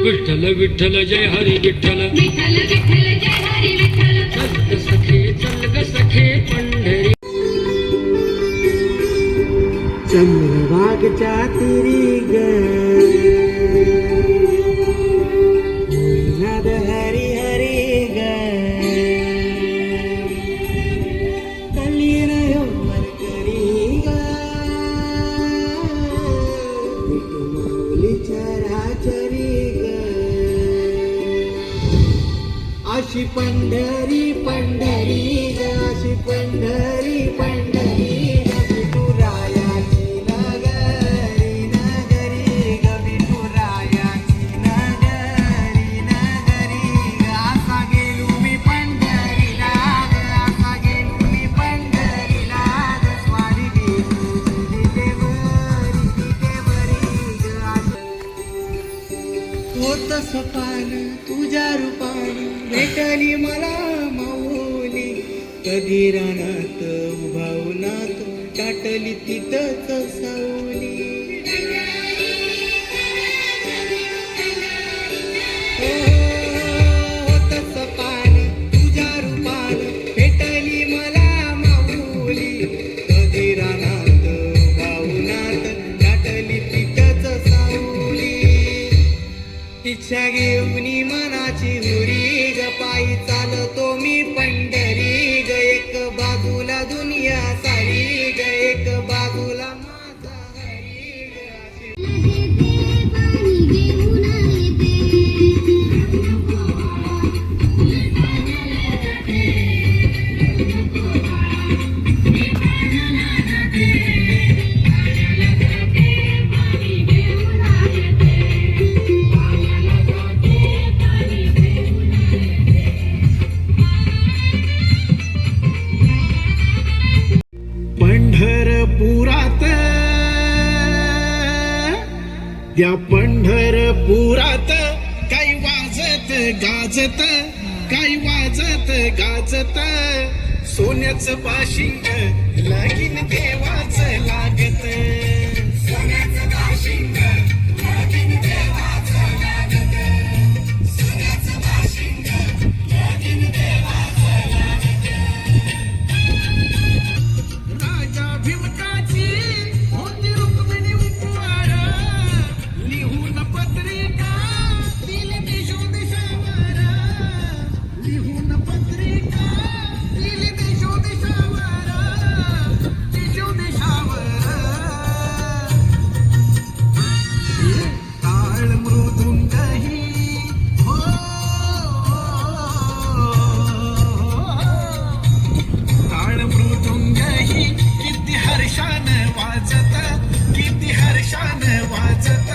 विठ्ठल विठ्ठल जय हरी विठ्ठल विठ्ठल विठ्ठल जय हरी विठ्ठल चल ग सखे पंढरी चंद्रभागच्या तिरी ग नाद हरी हरी ग कलीन योमर करी ग विठुमाऊली चराचरी ग अशी पंढरी पंढरी ग अशी पंढरी पंढरी होत सपान तुझ्या रूपान भेटली मला माऊली कधी रानात उभावनात टाटली तिथंच सावली होत सपान तुझ्या रूपान भेटली मला माऊली कधी रानात उभावनात टाटली तिथंच सावली इच्छा घेऊन मनाची हुरी ग पायी चालतो मी पंढरी ग एक बाजूला दुनिया सारी ग एक बाजूला माझा हरी पंढरपुरात त्या पंढरपुरात काही वाजत गाजत काही वाजत गाजत सोन्याचं बाशिंग लगीन देवाचं लागत सोन्याचं बाशिंग लगीन देवाचं लागत सोन्याचं बाशिंग लगीन देवाचं लागत राजा भीमकाची होती रुक्मिणी उपवार लिहून पत्रिका दिली देशोदेशावर लिहून पत्रिका दिली देशोदेशावर देशोदेशावर टाळ मृदुंगही हो टाळ मृदुंगही किती हर्षान वाजत किती हर्षान वाजत